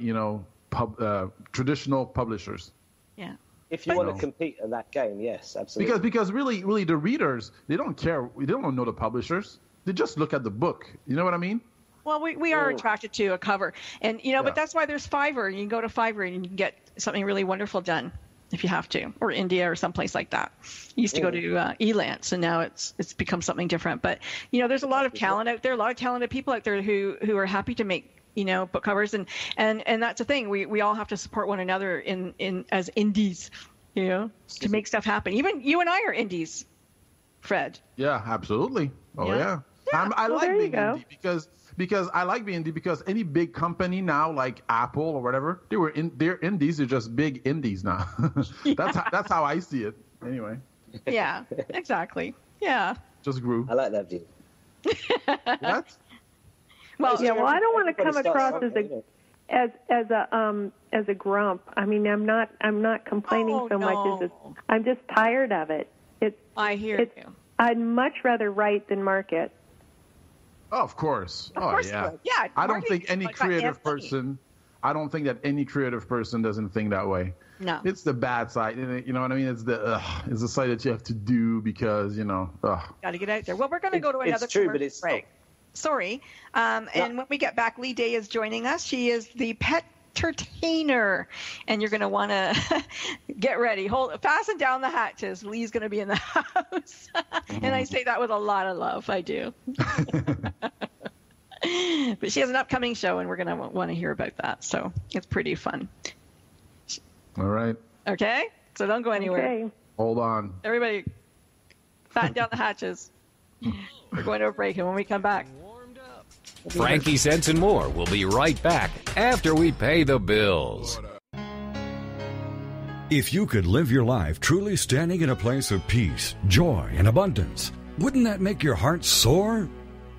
traditional publishers. Yeah. If you want to compete in that game, yes, absolutely. Because really the readers, they don't care. They don't know the publishers. They just look at the book. You know what I mean? Well, we are attracted to a cover, and but that's why there's Fiverr. You can go to Fiverr and you can get something really wonderful done if you have to, or India or someplace like that. You used to go to Elance, and now it's become something different. But there's a lot of talent out there, a lot of talented people out there who are happy to make book covers, and that's the thing. We all have to support one another in as indies, to make stuff happen. Even you and I are indies, Fred. Yeah, absolutely. Oh yeah. I like being indie because I like being indie because any big company now, like Apple or whatever, they're indies. They're just big indies now. That's how I see it. Anyway. Yeah. Exactly. Yeah. Just grew. I like that view. What? Well, I don't want to come across as a grump. I mean, I'm not complaining so much as I'm just tired of it. I hear you. I'd much rather write than market. Oh, of course. Of course yeah. Yeah. I don't think any creative person. I don't think that any creative person doesn't think that way. No. It's the bad side. You know what I mean? It's the side that you have to do because got to get out there. Well, we're going to go to another commercial break. Sorry. And when we get back, Lee Day is joining us. She is the pet entertainer, and you're going to want to get ready. Fasten down the hatches. Lee's going to be in the house. And I say that with a lot of love. I do. But she has an upcoming show, and we're going to want to hear about that. So it's pretty fun. All right. Okay? So don't go anywhere. Okay. Hold on. Everybody, fasten down the hatches. We're going to a break, and when we come back, Frankie Sense and More will be right back after we pay the bills. If you could live your life truly standing in a place of peace, joy, and abundance, wouldn't that make your heart soar?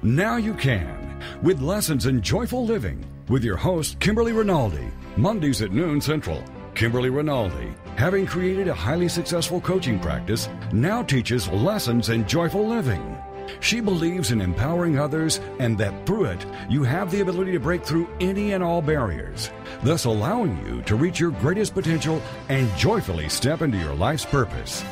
Now you can, with Lessons in Joyful Living, with your host, Kimberly Rinaldi, Mondays at noon Central. Kimberly Rinaldi, having created a highly successful coaching practice, now teaches Lessons in Joyful Living. She believes in empowering others and that through it, you have the ability to break through any and all barriers, thus allowing you to reach your greatest potential and joyfully step into your life's purpose.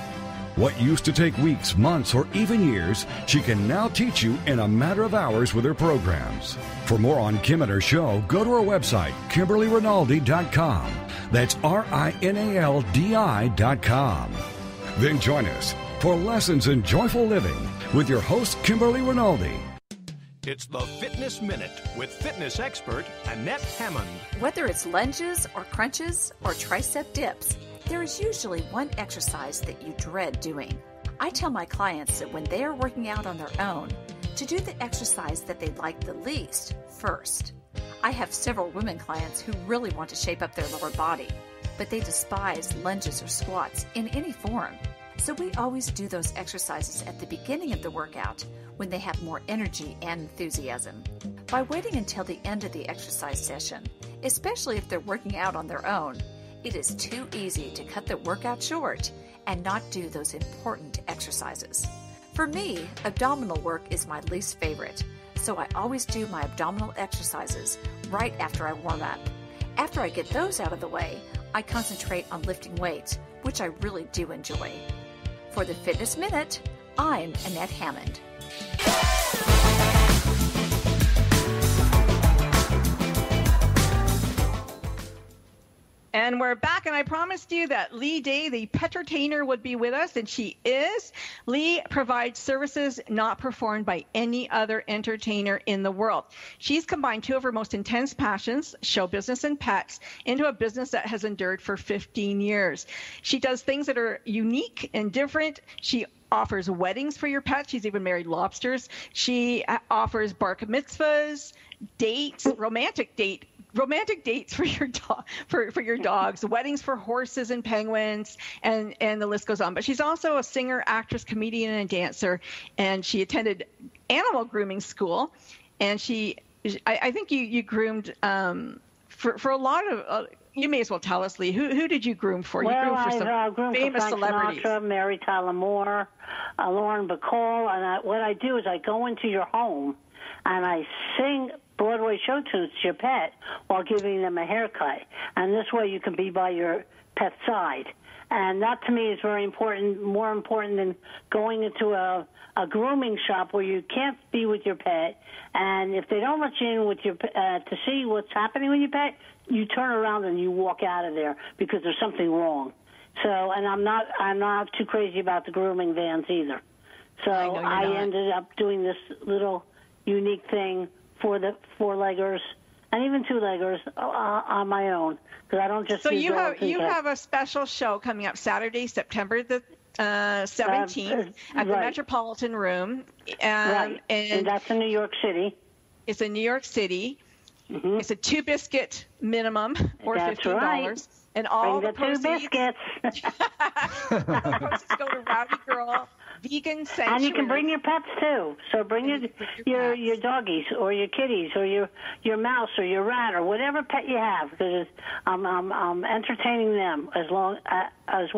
What used to take weeks, months, or even years, she can now teach you in a matter of hours with her programs. For more on Kim and her show, go to her website, KimberlyRinaldi.com. That's RINALDI.com. Then join us for Lessons in Joyful Living with your host, Kimberly Rinaldi. It's the Fitness Minute with fitness expert Annette Hammond. Whether it's lunges or crunches or tricep dips, there is usually one exercise that you dread doing. I tell my clients that when they are working out on their own, to do the exercise that they like the least first. I have several women clients who really want to shape up their lower body, but they despise lunges or squats in any form. So we always do those exercises at the beginning of the workout when they have more energy and enthusiasm. By waiting until the end of the exercise session, especially if they're working out on their own, it is too easy to cut the workout short and not do those important exercises. For me, abdominal work is my least favorite, so I always do my abdominal exercises right after I warm up. After I get those out of the way, I concentrate on lifting weights, which I really do enjoy. For the Fitness Minute, I'm Annette Hammond. And we're back, and I promised you that Lee Day, the petritainer, would be with us, and she is. Lee provides services not performed by any other entertainer in the world. She's combined two of her most intense passions, show business and pets, into a business that has endured for 15 years. She does things that are unique and different. She offers weddings for your pets. She's even married lobsters. She offers bar mitzvahs, dates, romantic dates for your for your dogs, weddings for horses and penguins, and the list goes on. But she's also a singer, actress, comedian, and dancer, and she attended animal grooming school. And I think you groomed for a lot of. You may as well tell us, Lee. Who did you groom for? You groomed for some famous celebrities. Sinatra, Mary Tyler Moore, Lauren Bacall, and what I do is I go into your home and I sing Broadway show tunes to your pet while giving them a haircut. And this way you can be by your pet's side. And that to me is very important, more important than going into a grooming shop where you can't be with your pet. And if they don't let you in with your to see what's happening with your pet, you turn around and you walk out of there because there's something wrong. So, and I'm not too crazy about the grooming vans either. So I ended up doing this little unique thing for the four-leggers and even two-leggers on my own, because I don't just. So you have a special show coming up Saturday, September the 17th at the Metropolitan Room, and that's in New York City. It's in New York City. Mm-hmm. It's a 2 biscuit minimum, or that's $15, right. And all the proceeds. 2 biscuits. Proceeds go to Rowdy Girl Vegan Sanctuary. And you can bring your pets too. So bring your doggies or your kitties or your mouse or your rat or whatever pet you have, because I'm entertaining them as well as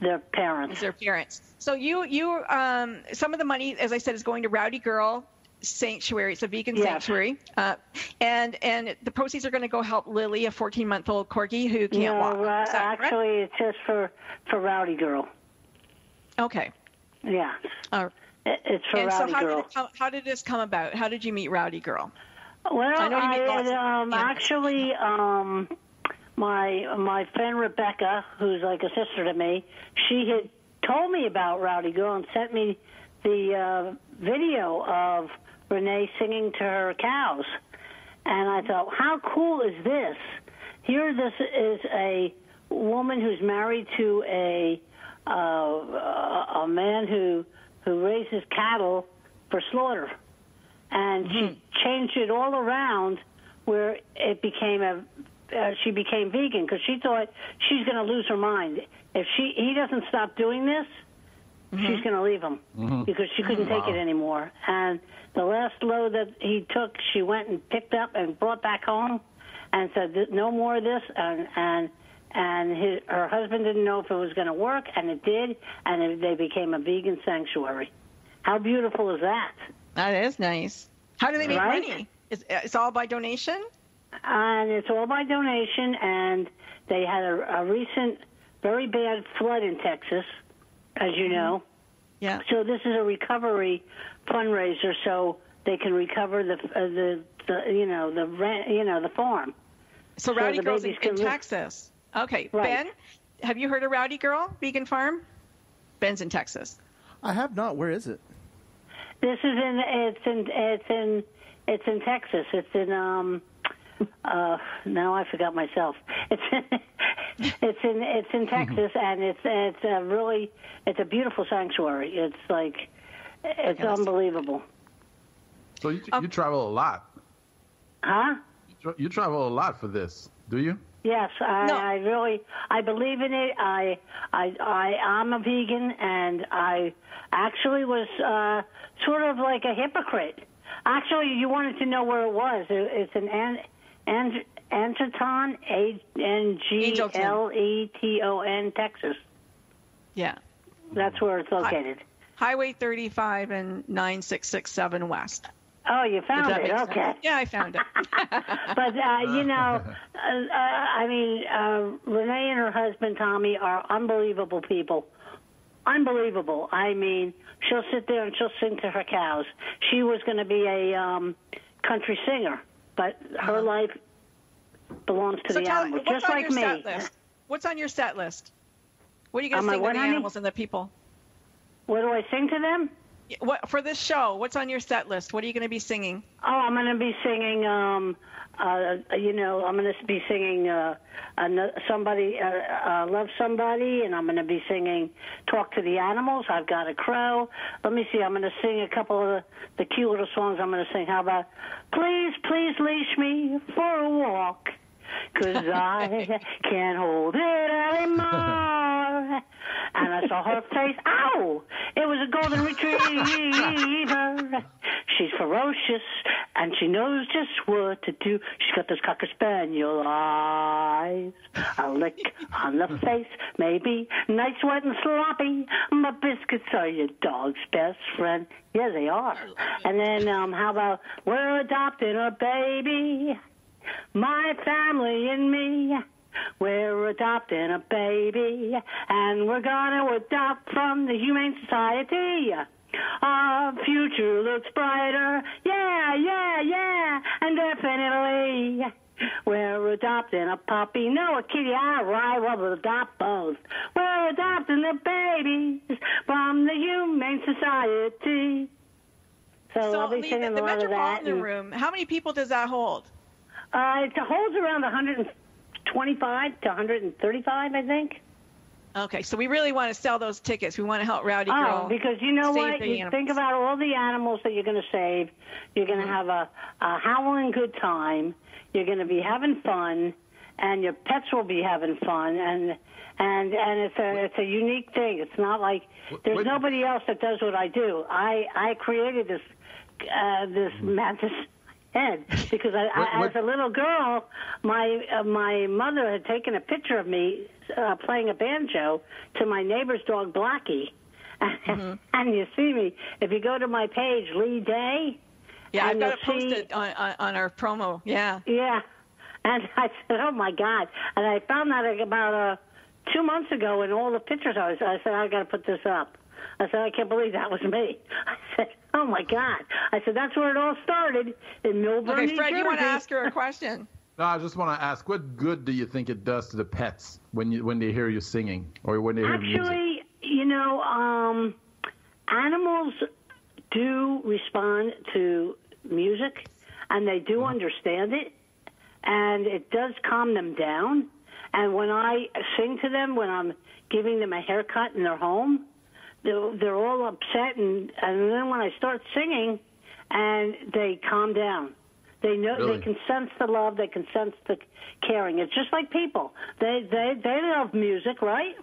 their parents. Their parents. So you some of the money, as I said, is going to Rowdy Girl Sanctuary. It's a vegan sanctuary, and the proceeds are going to go help Lily, a 14-month-old corgi who can't walk. Actually, it's just for Rowdy Girl. Okay. Yeah. It's for Rowdy Girl. How did this come about? How did you meet Rowdy Girl? Well, I know actually, my friend Rebecca, who's like a sister to me, she had told me about Rowdy Girl and sent me the video of Renee singing to her cows. And I thought, how cool is this? Here this is a woman who's married to a man who raises cattle for slaughter. And she changed it all around where it became she became vegan, because she thought she's going to lose her mind. If he doesn't stop doing this, she's going to leave him because she couldn't take it anymore. And the last load that he took, she went and picked up and brought back home and said, no more of this. And her husband didn't know if it was going to work, and it did, and they became a vegan sanctuary. How beautiful is that? That is nice. How do they make money? It's all by donation? And it's all by donation, and they had a recent very bad flood in Texas, as you know. Yeah. So this is a recovery fundraiser, so they can recover the farm. So Rowdy Girl's in Texas. Okay, right. Ben, have you heard of Rowdy Girl Vegan Farm? Ben's in Texas. I have not. Where is it? This is in Texas. It's in now I forgot myself. It's in Texas, and it's a beautiful sanctuary. It's unbelievable. So you travel a lot. Huh? You travel a lot for this, do you? Yes, I believe in it. I'm a vegan, and I actually was sort of like a hypocrite. Actually, you wanted to know where it was. It's in Angleton, Angleton, Texas. Yeah. That's where it's located. Highway 35 and 9667 West. Oh, you found it. Okay. Yeah, I found it. But, Renee and her husband, Tommy, are unbelievable people. unbelievable. I mean, she'll sit there and she'll sing to her cows. She was going to be a country singer, but her life belongs to the animals, just like me. What's on your set list? What are you going to sing to the animals and the people? What do I sing to them? What for this show? What's on your set list? What are you going to be singing? Oh, I'm going to be singing. I'm going to be singing somebody, love somebody, and I'm going to be singing Talk to the Animals. I've got a crow. Let me see. I'm going to sing a couple of the cute little songs. I'm going to sing. How about Please, Please Leash Me for a Walk, 'cause I can't hold it anymore. And I saw her face. Ow! It was a golden retriever. She's ferocious, and she knows just what to do. She's got those Cocker Spaniel eyes. A lick on the face, maybe nice, wet, and sloppy. My biscuits are your dog's best friend. Yeah, they are. And then how about we're adopting a baby, my family and me. We're adopting a baby, and we're gonna adopt from the Humane Society. Our future looks brighter, yeah, yeah, yeah, and definitely. We're adopting a puppy, no, a kitty, we'll adopt both. We're adopting the babies from the Humane Society. So I'll be singing a lot of that. The Room, how many people does that hold? It holds around 125 to 135, I think. Okay, so we really want to sell those tickets. We want to help Rowdy Girl. Oh, because you know what? You think about all the animals that you're going to save. You're going to have a howling good time. You're going to be having fun, and your pets will be having fun, and it's a unique thing. It's not like there's nobody else that does what I do. I created this madness head because as a little girl, my mother had taken a picture of me playing a banjo to my neighbor's dog Blackie, and you see me if you go to my page Lee Day. Yeah, I've got it posted on our promo. Yeah. Yeah, and I said, oh my God, and I found that about 2 months ago in all the pictures I said I got to put this up. I said, I can't believe that was me. I said, oh, my God. I said, that's where it all started in Millburn, New Jersey. Okay, Fred, you want to ask her a question? No, I just want to ask, what good do you think it does to the pets when they hear you singing or when they hear music? Actually, you know, animals do respond to music, and they do understand it, and it does calm them down. And when I sing to them, when I'm giving them a haircut in their home, they're all upset, and then when I start singing, and they calm down. They know They can sense the love. They can sense the caring. It's just like people. They love music, right?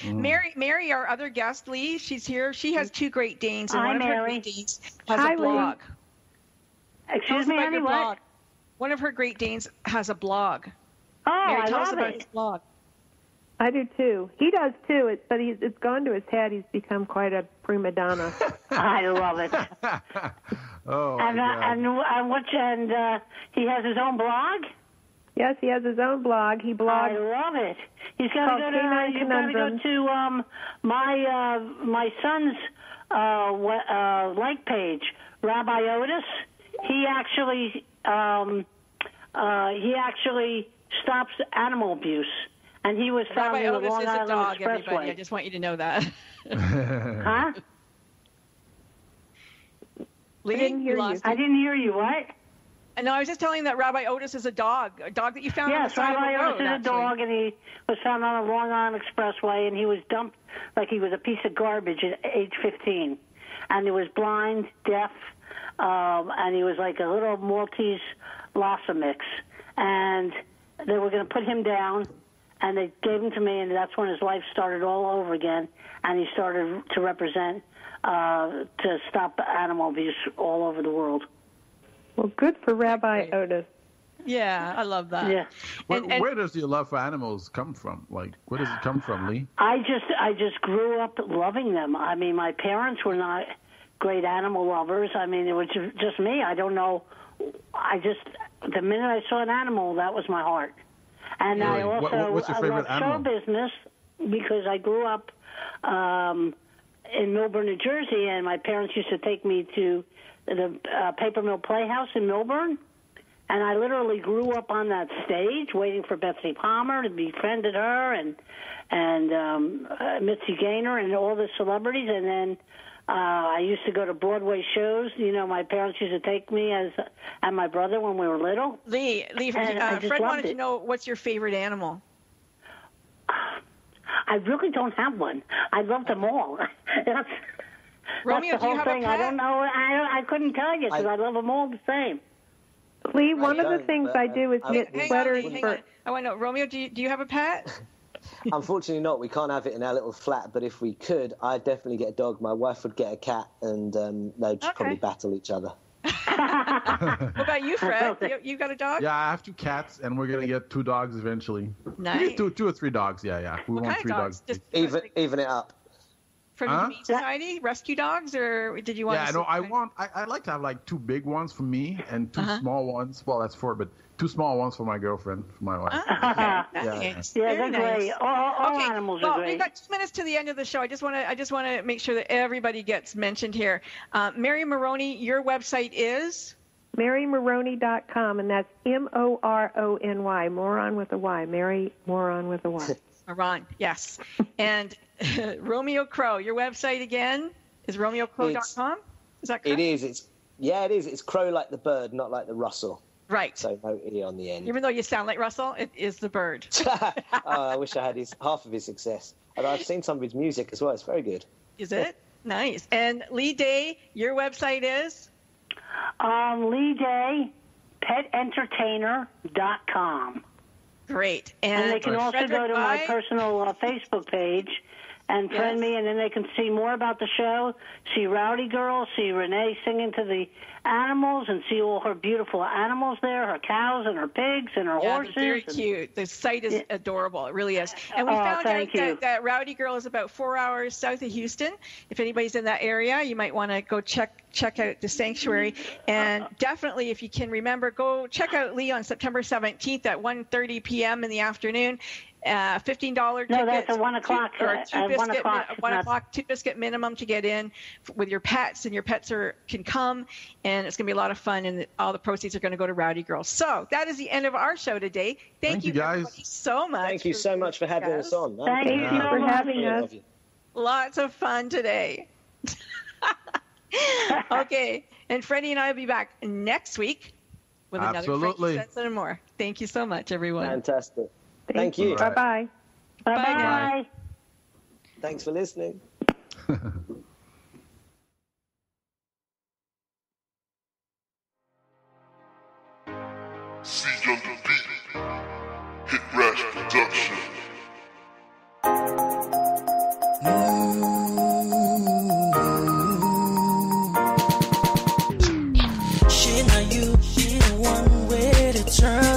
Mary, our other guest, Lee, she's here. She has 2 Great Danes, and Hi, one of her Mary. Great Danes has a blog. Excuse me, honey, what? One of her Great Danes has a blog. Oh, Mary, I tell us love about it. his blog. I do too. He does too. But it's gone to his head. He's become quite a prima donna. I love it. Oh, and he has his own blog. Yes, he has his own blog. He blogs. I love it. He's got to go to my son's like page, Rabbi Otis. He actually stops animal abuse. And he was found in the Long Island Expressway. Everybody. I just want you to know that. Huh? Lee, I didn't hear you. I didn't hear you. What? No, I was just telling that Rabbi Otis is a dog that you found on the side of the road. Yes, Rabbi Otis is a dog, and he was found on the Long Island Expressway, and he was dumped like he was a piece of garbage at age 15. And he was blind, deaf, and he was like a little Maltese Lhasa mix. And they were going to put him down. And they gave him to me, and that's when his life started all over again. And he started to represent, to stop animal abuse all over the world. Well, good for Rabbi Otis. Yeah, I love that. Yeah. Where does your love for animals come from? Like, where does it come from, Lee? I just grew up loving them. I mean, my parents were not great animal lovers. I mean, it was just me. I don't know. The minute I saw an animal, that was my heart. And I also what's your favorite love show animal? business because I grew up in Millburn, New Jersey, and my parents used to take me to the Paper Mill Playhouse in Millburn. And I literally grew up on that stage, waiting for Betsy Palmer, to befriended her, and Mitzi Gaynor, and all the celebrities. And then I used to go to Broadway shows. You know, my parents used to take me and my brother when we were little. Lee, Fred wanted to know, what's your favorite animal? I really don't have one. I love them all. Romeo, that's the whole do you have thing. a pet? I don't know. I couldn't tell you because I love them all the same. Lee, one of the things I do is knit sweaters for... I want to know, Romeo, do you have a pet? Unfortunately not. We can't have it in our little flat, but if we could, I'd definitely get a dog. My wife would get a cat, and they'd probably battle each other. What about you, Fred? You got a dog? Yeah, I have 2 cats, and we're going to get 2 dogs eventually. Nice. 2 or 3 dogs, yeah. We want 3 dogs. Even it up. From the Humane Society, rescue dogs, or did you want? Yeah, no. I like to have like 2 big ones for me and 2 small ones. Well, that's 4, but 2 small ones for my girlfriend, for my wife. Nice. Yeah, they're great. All animals are great. We've got 2 minutes to the end of the show. I just want to make sure that everybody gets mentioned here. Mary Moroney, your website is MaryMoroney.com, and that's Morony, moron with a Y. Mary Moron with a Y. Moron, yes. And Romeo Crow, your website again is RomeoCrow.com? Is that correct? It is. It is. It's crow like the bird, not like the Russell. Right. So no E on the end. Even though you sound like Russell, it is the bird. I wish I had half of his success. And I've seen some of his music as well. It's very good. Is it? Nice. And Lee Day, your website is? Lee Day, petentertainer.com. Great. And they can also go to my personal Facebook page and friend me, and then they can see more about the show, see Rowdy Girl, see Renee singing to the animals, and see all her beautiful animals there, her cows and her pigs and her horses. Very cute. The site is adorable. It really is. And we found out that Rowdy Girl is about 4 hours south of Houston. If anybody's in that area, you might want to go check out the sanctuary. And definitely, if you can remember, go check out Lee on September 17th at 1:30 p.m. in the afternoon. $15 tickets. No, that's at 1 o'clock. One o'clock, 2 biscuit minimum to get in with your pets, and your pets can come, and it's going to be a lot of fun, and all the proceeds are going to go to Rowdy Girl. So that is the end of our show today. Thank you guys so much. Thank you so much for having us on. Thank you for having us. Lots of fun today. Okay, and Freddie and I will be back next week with another Frankie Sense and more. Thank you so much, everyone. Fantastic. Thank you. Bye-bye. Bye-bye. Thanks for listening. See on the beat. Hit Rash Production. She not you, she the one way to turn.